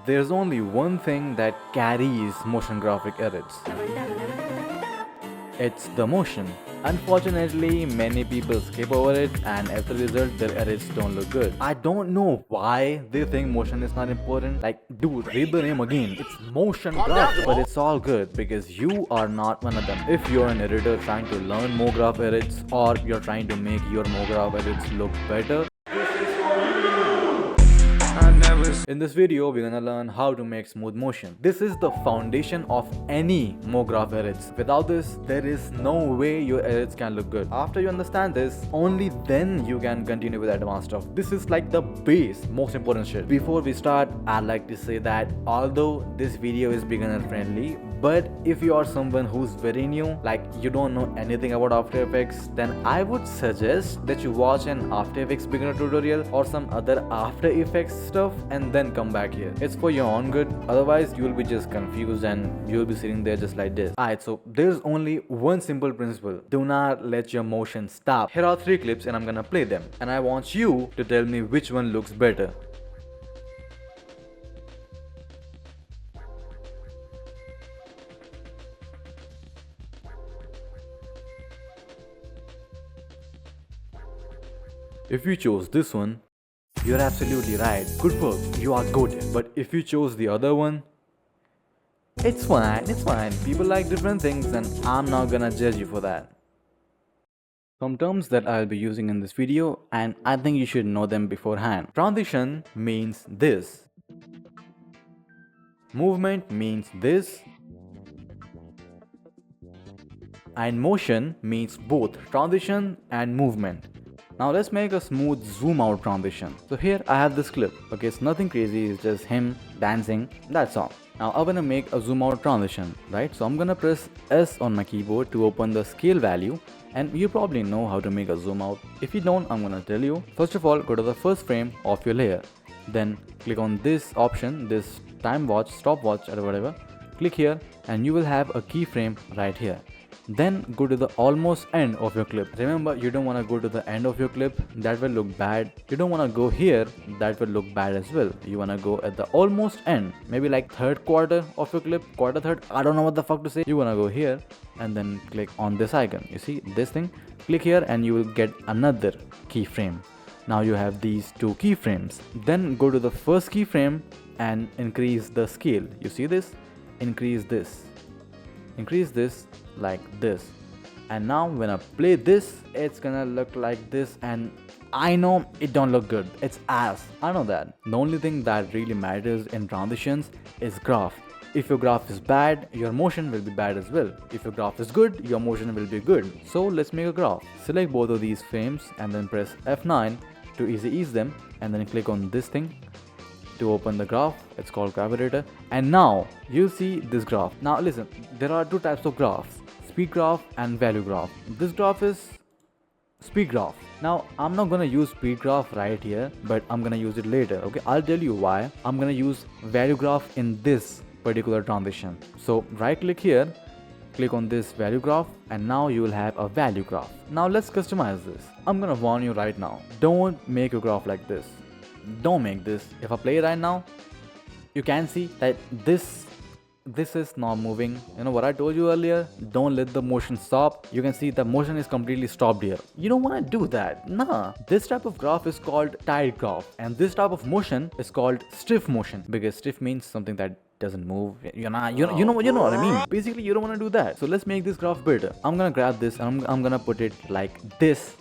There's only one thing that carries motion graphic edits. It's the motion. Unfortunately, many people skip over it and as a result their edits don't look good. I don't know why they think motion is not important. Like, dude, read the name again. It's motion graphics. But it's all good because you are not one of them. If you're an editor trying to learn Mograph edits or you're trying to make your Mograph edits look better, in this video, we're gonna learn how to make smooth motion. This is the foundation of any Mograph edits. Without this, there is no way your edits can look good. After you understand this, only then you can continue with advanced stuff. This is like the base, most important shit. Before we start, I'd like to say that although this video is beginner friendly, but if you are someone who's very new, like you don't know anything about After Effects, then I would suggest that you watch an After Effects beginner tutorial or some other After Effects stuff and then come back here. It's for your own good, otherwise you will be just confused and you will be sitting there just like this. Alright, so there's only one simple principle. Do not let your motion stop. Here are 3 clips and I'm gonna play them. And I want you to tell me which one looks better. If you chose this one, you're absolutely right. Good work, you are good. But if you chose the other one, it's fine, it's fine. People like different things and I'm not gonna judge you for that. Some terms that I'll be using in this video and I think you should know them beforehand. Transition means this. Movement means this. And motion means both transition and movement. Now let's make a smooth zoom out transition. So here I have this clip. Okay, it's nothing crazy, it's just him dancing, that's all. Now I'm gonna make a zoom out transition, right? So I'm gonna press S on my keyboard to open the scale value, and you probably know how to make a zoom out. If you don't, I'm gonna tell you. First of all, go to the first frame of your layer. Then click on this option, this time watch, stopwatch or whatever. Click here and you will have a keyframe right here. Then go to the almost end of your clip. Remember, you don't want to go to the end of your clip, that will look bad. You don't want to go here, that will look bad as well. You want to go at the almost end, maybe like third quarter of your clip, quarter third, I don't know what the fuck to say. You want to go here and then click on this icon. You see this thing? Click here and you will get another keyframe. Now you have these 2 keyframes. Then go to the first keyframe and increase the scale. You see this? Increase this. Increase this like this, and now when I play this, it's gonna look like this, and I know it don't look good, it's ass, I know that. The only thing that really matters in transitions is graph. If your graph is bad, your motion will be bad as well. If your graph is good, your motion will be good. So let's make a graph. Select both of these frames and then press F9 to ease them, and then click on this thing to open the graph. It's called gravitator, and now you see this graph. Now listen, there are 2 types of graphs, speed graph and value graph. This graph is speed graph. Now I'm not gonna use speed graph right here, but I'm gonna use it later. Okay, I'll tell you why. I'm gonna use value graph in this particular transition. So right click here, click on this value graph, and now you will have a value graph. Now let's customize this. I'm gonna warn you right now, don't make a graph like this. Don't make this. If I play right now, you can see that this is not moving. You know what I told you earlier, don't let the motion stop. You can see the motion is completely stopped here. You don't want to do that. Nah, this type of graph is called tight graph, and this type of motion is called stiff motion, because stiff means something that doesn't move. You know what I mean. Basically, you don't want to do that. So let's make this graph better. I'm gonna grab this and I'm gonna put it like this,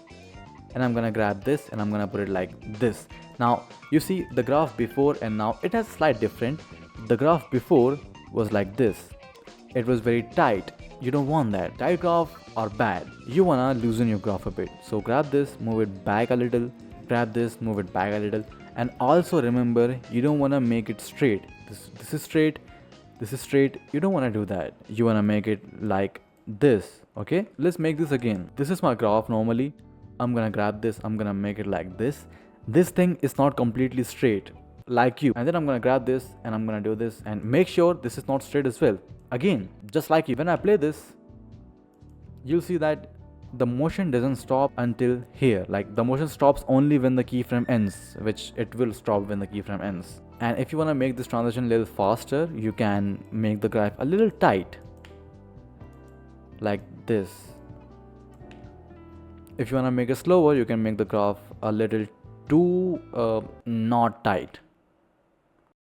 and I'm gonna grab this and I'm gonna put it like this. Now you see the graph before and now it has slight different. The graph before was like this. It was very tight. You don't want that. Tight graph are bad. You wanna loosen your graph a bit. So grab this, move it back a little. Grab this, move it back a little. And also remember, you don't wanna make it straight. This is straight. This is straight. You don't wanna do that. You wanna make it like this. Okay? Let's make this again. This is my graph normally. I'm gonna grab this. I'm gonna make it like this. This thing is not completely straight like you, and then I'm gonna grab this and I'm gonna do this and make sure this is not straight as well. Again, just like you. When I play this, you'll see that the motion doesn't stop until here. Like the motion stops only when the keyframe ends, which it will stop when the keyframe ends. And if you want to make this transition a little faster, you can make the graph a little tight, like this. If you want to make it slower, you can make the graph a little too not tight.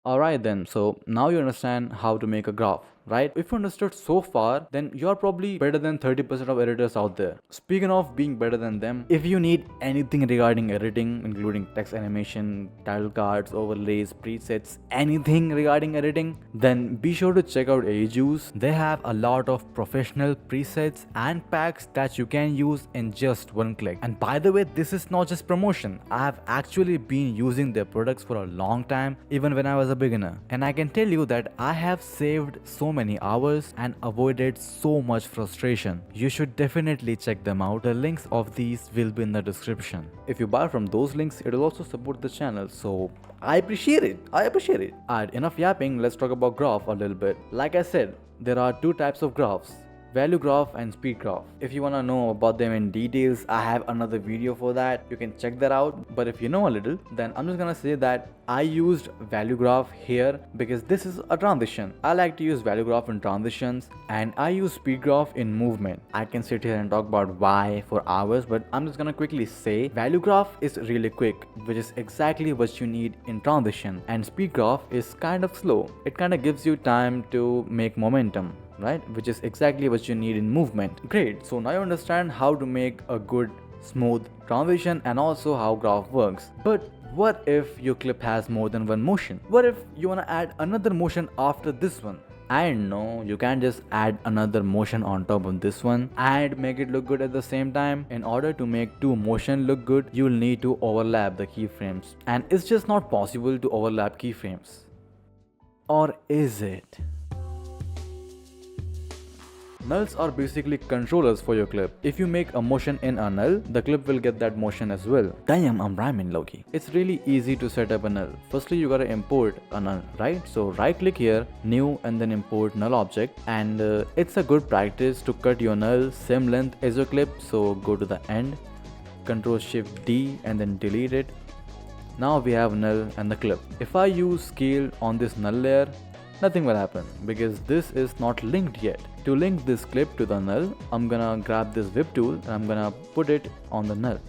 Alright then, so now you understand how to make a graph, right? If you understood so far, then you're probably better than 30% of editors out there. Speaking of being better than them, if you need anything regarding editing, including text animation, title cards, overlays, presets, anything regarding editing, then be sure to check out Ajuice. They have a lot of professional presets and packs that you can use in just one click. And by the way, this is not just promotion. I have actually been using their products for a long time, even when I was a beginner, and I can tell you that I have saved so many hours and avoided so much frustration. You should definitely check them out. The links of these will be in the description. If you buy from those links, it will also support the channel, so I appreciate it. Alright, enough yapping, let's talk about graph a little bit. Like I said, there are two types of graphs: value graph and speed graph. If you want to know about them in details, I have another video for that. You can check that out. But if you know a little, then I'm just gonna say that I used value graph here because this is a transition. I like to use value graph in transitions, and I use speed graph in movement. I can sit here and talk about why for hours, but I'm just gonna quickly say value graph is really quick, which is exactly what you need in transition, and speed graph is kind of slow. It kind of gives you time to make momentum, right? Which is exactly what you need in movement. Great, so now you understand how to make a good smooth transition and also how graph works. But what if your clip has more than one motion? What if you want to add another motion after this one? I know you can't just add another motion on top of this one and make it look good at the same time. In order to make two motion look good, you'll need to overlap the keyframes, and it's just not possible to overlap keyframes. Or is it? Nulls are basically controllers for your clip. If you make a motion in a null, the clip will get that motion as well. Damn, I'm rhyming low-key. It's really easy to set up a null. Firstly, you gotta import a null, right? So right click here, new, and then import null object. And it's a good practice to cut your null same length as your clip. So go to the end, Ctrl Shift D, and then delete it. Now we have null and the clip. If I use scale on this null layer, nothing will happen because this is not linked yet. To link this clip to the null, I'm gonna grab this whip tool and I'm gonna put it on the null.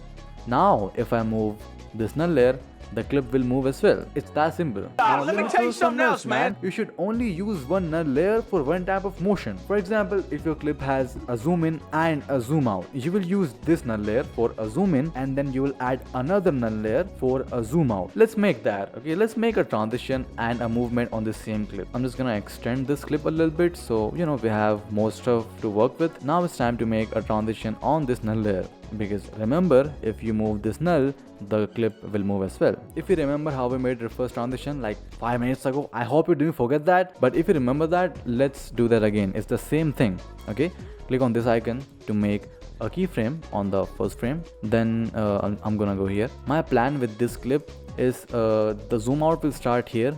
Now if I move this null layer, the clip will move as well. It's that simple. Now, let me tell you something else, man. You should only use one null layer for one type of motion. For example, if your clip has a zoom in and a zoom out, you will use this null layer for a zoom in, and then you will add another null layer for a zoom out. Let's make that. Okay, let's make a transition and a movement on the same clip. I'm just gonna extend this clip a little bit so we have more stuff to work with. Now it's time to make a transition on this null layer, because remember, if you move this null, the clip will move as well. If you remember how we made the first transition like 5 minutes ago, I hope you didn't forget that. But if you remember that, let's do that again. It's the same thing. Okay, click on this icon to make a keyframe on the first frame. Then I'm gonna go here. My plan with this clip is the zoom out will start here,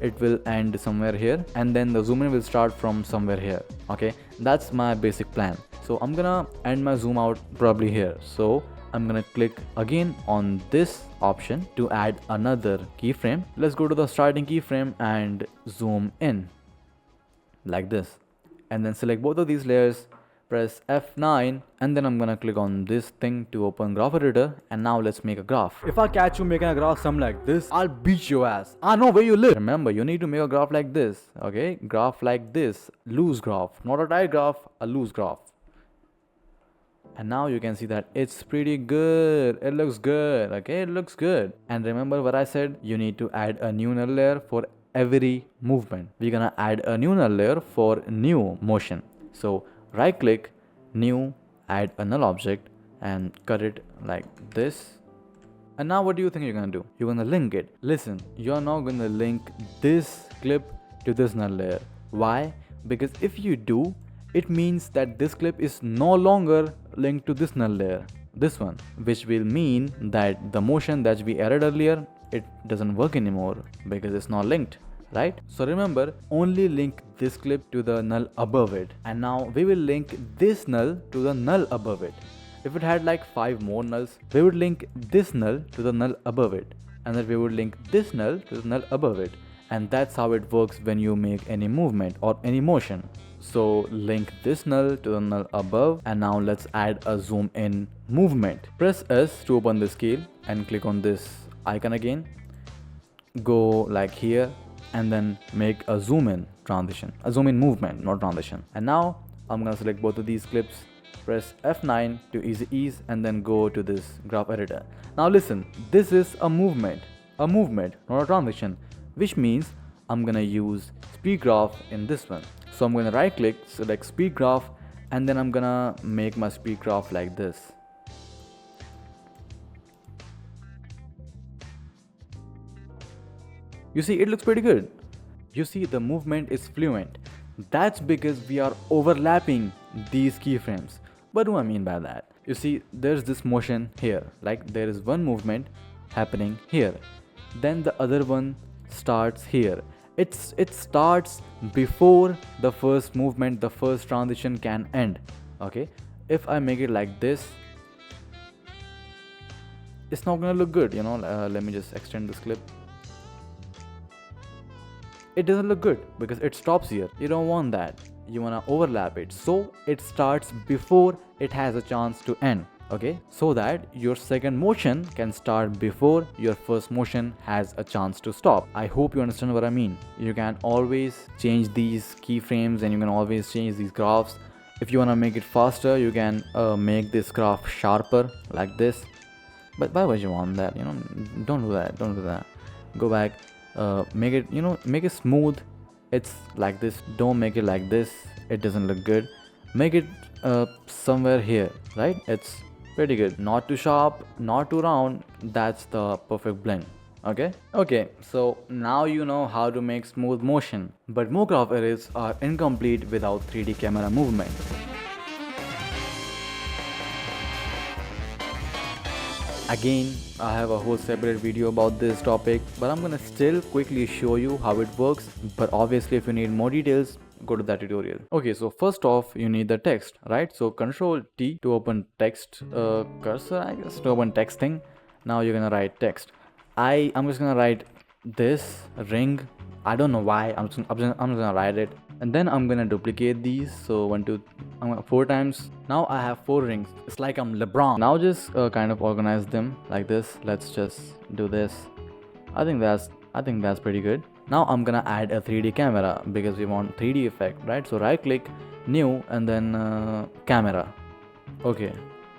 it will end somewhere here, and then the zoom in will start from somewhere here. Okay, that's my basic plan. So I'm gonna end my zoom out probably here. So I'm gonna click again on this option to add another keyframe. Let's go to the starting keyframe and zoom in like this, and then select both of these layers, press F9, and then I'm gonna click on this thing to open graph editor. And now let's make a graph. If I catch you making a graph something like this, I'll beat your ass. I know where you live. Remember, you need to make a graph like this. Okay, graph like this, loose graph, not a tight graph, a loose graph. And now you can see that it's pretty good. It looks good. Okay, it looks good. And remember what I said, you need to add a new null layer for every movement. We're gonna add a new null layer for new motion. So right click, new, add a null object, and cut it like this. And now what do you think you're gonna do? You're gonna link it. Listen, you're now gonna link this clip to this null layer. Why? Because if you do, it means that this clip is no longer linked to this null layer, this one, which will mean that the motion that we added earlier, it doesn't work anymore because it's not linked, right? So remember, only link this clip to the null above it. And now we will link this null to the null above it. If it had like 5 more nulls, we would link this null to the null above it, and then we would link this null to the null above it. and that's how it works when you make any movement or any motion. So link this null to the null above, and now let's add a zoom in movement. Press S to open the scale and click on this icon again. Go like here and then make a zoom in transition, a zoom in movement, not transition. And now I'm gonna select both of these clips, press F9 to easy ease, and then go to this graph editor. Now listen, this is a movement, not a transition, which means I'm gonna use speed graph in this one. So I'm gonna right click, select speed graph, and then I'm gonna make my speed graph like this. You see, it looks pretty good. You see, the movement is fluent. That's because we are overlapping these keyframes. What do I mean by that? You see, there's this motion here, like there is one movement happening here. Then the other one starts here. It starts before the first movement, the first transition can end. Okay, if I make it like this, it's not gonna look good, you know. Let me just extend this clip. It doesn't look good because it stops here. You don't want that. You wanna overlap it, so it starts before it has a chance to end. Okay, so that your second motion can start before your first motion has a chance to stop. I hope you understand what I mean. You can always change these keyframes and you can always change these graphs. If you want to make it faster, you can make this graph sharper like this. But why would you want that? You know, don't do that. Go back, make it, you know, make it smooth. It's like this. Don't make it like this, it doesn't look good. Make it somewhere here, right? It's pretty good. Not too sharp, not too round. That's the perfect blend. Okay, so now you know how to make smooth motion, but Mograph arrays are incomplete without 3D camera movement. Again, I have a whole separate video about this topic, but I'm gonna still quickly show you how it works. But obviously, if you need more details, go to that tutorial. Okay, so first off, you need the text, right? So Control T to open text cursor, I guess, to open text thing. Now you're gonna write text. I'm just gonna write this ring. I don't know why. I'm just gonna write it, and then I'm gonna duplicate these. So 1, 2, 4 times. Now I have 4 rings. It's like I'm LeBron. Now just kind of organize them like this. Let's just do this. I think that's pretty good. Now I'm gonna add a 3D camera because we want 3D effect, right? So right click, new, and then camera. Okay,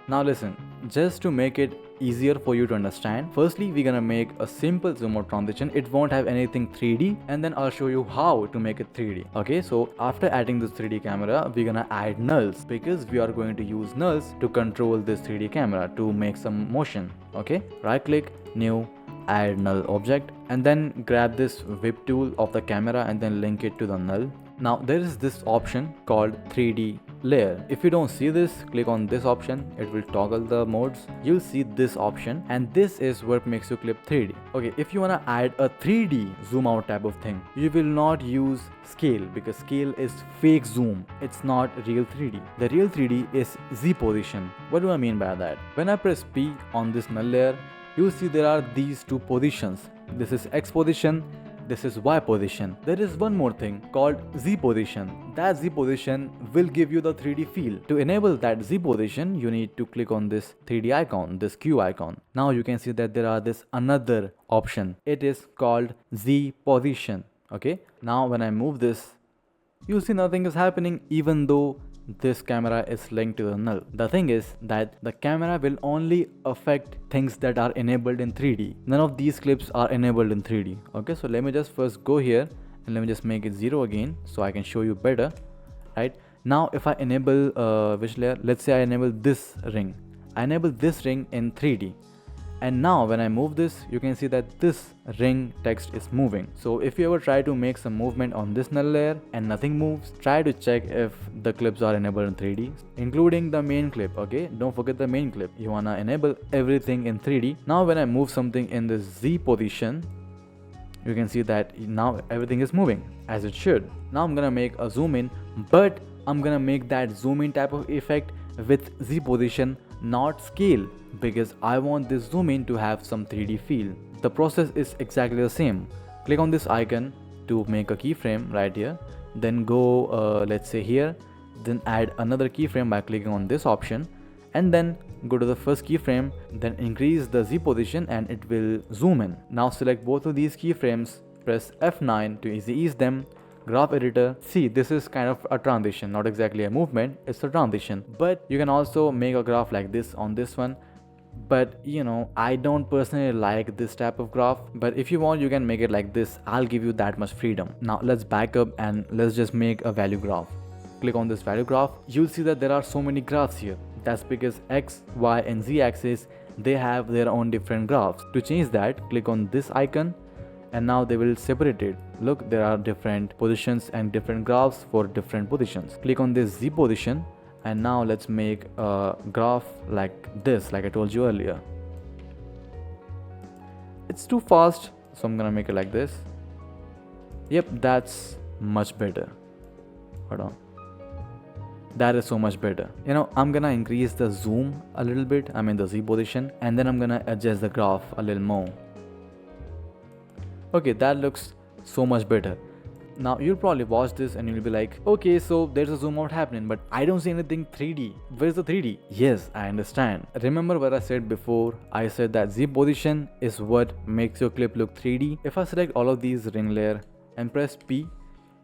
now listen, just to make it easier for you to understand, firstly we're gonna make a simple zoom out transition. It won't have anything 3D, and then I'll show you how to make it 3D. Okay, so after adding this 3D camera, we're gonna add nulls because we are going to use nulls to control this 3D camera to make some motion. Okay, right click, new, add null object, and then grab this whip tool of the camera and then link it to the null. Now there is this option called 3D layer. If you don't see this, click on this option. It will toggle the modes. You'll see this option, and this is what makes you clip 3D. Okay, if you wanna add a 3D zoom out type of thing, you will not use scale because scale is fake zoom. It's not real 3D. The real 3D is Z position. What do I mean by that? When I press P on this null layer, you see there are these 2 positions. This is X position, this is Y position. There is one more thing called Z position. That Z position will give you the 3D feel. To enable that Z position, you need to click on this 3D icon, this Q icon. Now you can see that there are this another option. It is called Z position. Okay, now when I move this, you see nothing is happening even though this camera is linked to the null. The thing is that the camera will only affect things that are enabled in 3D. None of these clips are enabled in 3D. Okay, so let me just first go here and let me just make it 0 again so I can show you better. Right now, if I enable which layer, let's say I enable this ring. I enable this ring in 3D. And now when I move this, you can see that this ring text is moving. So if you ever try to make some movement on this null layer and nothing moves, try to check if the clips are enabled in 3D, including the main clip. Okay, don't forget the main clip. You wanna enable everything in 3D. Now when I move something in the Z position, you can see that now everything is moving as it should. Now I'm gonna make a zoom in, but I'm gonna make that zoom in type of effect with Z position, not scale, because I want this zoom in to have some 3D feel. The process is exactly the same. Click on this icon to make a keyframe right here. Then go let's say here, then add another keyframe by clicking on this option, and then go to the first keyframe, then increase the Z position and it will zoom in. Now select both of these keyframes, press F9 to ease them. Graph editor, see, this is kind of a transition, not exactly a movement, it's a transition. But you can also make a graph like this on this one, but you know, I don't personally like this type of graph. But if you want, you can make it like this. I'll give you that much freedom. Now let's back up and let's just make a value graph. Click on this value graph. You'll see that there are so many graphs here. That's because X, Y and Z axis, they have their own different graphs. To change that, click on this icon and now they will separate it. Look, there are different positions and different graphs for different positions. Click on this Z position and now let's make a graph like this, like I told you earlier. It's too fast, so I'm gonna make it like this. Yep, that's much better. Hold on. That is so much better. You know, I'm gonna increase the zoom a little bit, I mean the Z position, and then I'm gonna adjust the graph a little more. Okay, that looks so much better. Now you'll probably watch this and you'll be like, okay, so there's a zoom out happening, but I don't see anything 3D. Where's the 3D? Yes, I understand. Remember what I said before? I said that Z position is what makes your clip look 3D. If I select all of these ring layer and press P,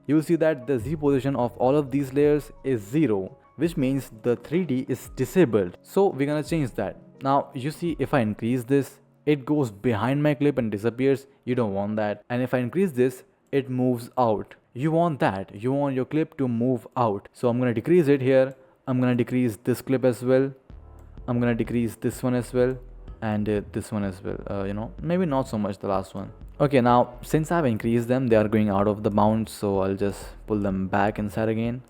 you'll see that the Z position of all of these layers is 0, which means the 3D is disabled. So we're gonna change that. Now you see, if I increase this, it goes behind my clip and disappears. You don't want that. And if I increase this, it moves out. You want that. You want your clip to move out. So I'm gonna decrease it here. I'm gonna decrease this clip as well. I'm gonna decrease this one as well, and this one as well. You know, maybe not so much the last one. Okay, now since I've increased them, they are going out of the bounds, so I'll just pull them back inside again.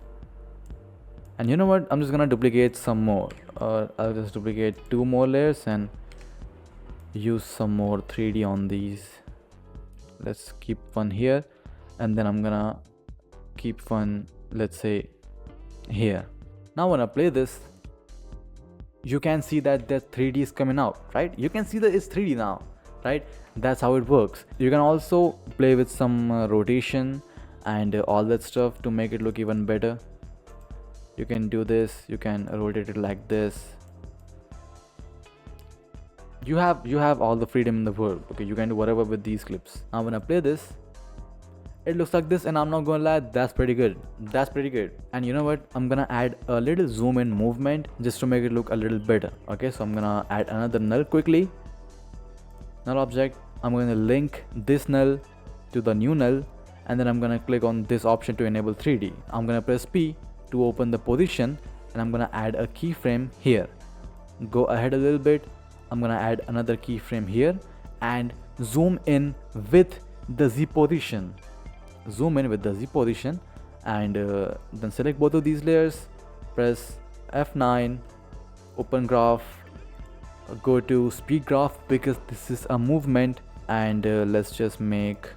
And you know what? I'm just gonna duplicate some more. I'll just duplicate 2 more layers and use some more 3D on these. Let's keep one here, and then I'm gonna keep one, let's say, here. Now when I play this, you can see that the 3D is coming out, right? You can see that it's 3D now, right? That's how it works. You can also play with some rotation and all that stuff to make it look even better. You can do this, you can rotate it like this. You have all the freedom in the world. Okay, you can do whatever with these clips. Now when I play this, it looks like this, and I'm not gonna lie, that's pretty good. That's pretty good. And you know what? I'm gonna add a little zoom in movement just to make it look a little better. Okay, so I'm gonna add another null quickly. Null object. I'm gonna link this null to the new null, and then I'm gonna click on this option to enable 3D. I'm gonna press P to open the position, and I'm gonna add a keyframe here. Go ahead a little bit. I'm gonna add another keyframe here and zoom in with the Z position. Zoom in with the Z position, and then select both of these layers, press F9, open graph, go to speed graph because this is a movement, and let's just make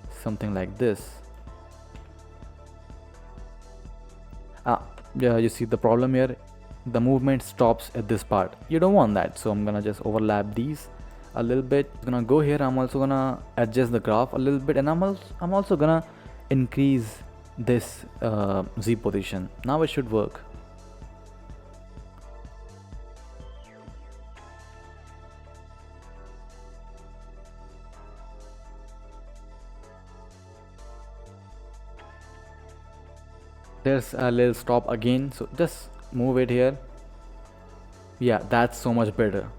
something like this. Yeah, you see the problem here. The movement stops at this part. You don't want that, so I'm gonna just overlap these a little bit. I'm gonna go here. I'm also gonna adjust the graph a little bit, and I'm also gonna increase this Z position. Now it should work. There's a little stop again, so just move it here. Yeah, that's so much better.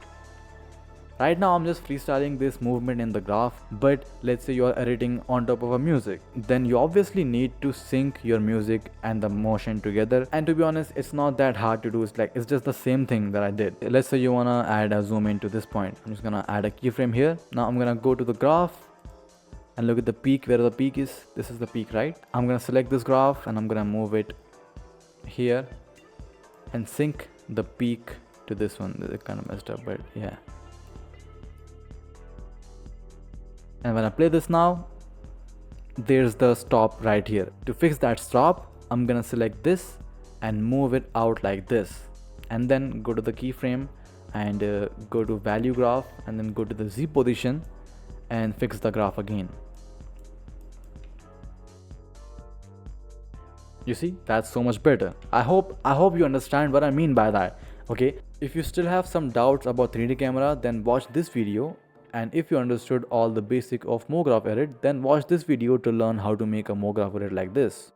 Right now I'm just freestyling this movement in the graph, but let's say you are editing on top of a music, then you obviously need to sync your music and the motion together. And to be honest, it's not that hard to do. It's just the same thing that I did. Let's say you wanna add a zoom in to this point. I'm just gonna add a keyframe here. Now I'm gonna go to the graph and look at the peak, where the peak is. This is the peak, right? I'm gonna select this graph and I'm gonna move it here and sync the peak to this one. It kind of messed up, but yeah. And when I play this now, there's the stop right here. To fix that stop, I'm gonna select this and move it out like this, and then go to the keyframe and go to value graph, and then go to the Z position and fix the graph again. You see, that's so much better. I hope you understand what I mean by that. Okay, if you still have some doubts about 3D camera, then watch this video. And if you understood all the basic of Mograph edit, then watch this video to learn how to make a Mograph edit like this.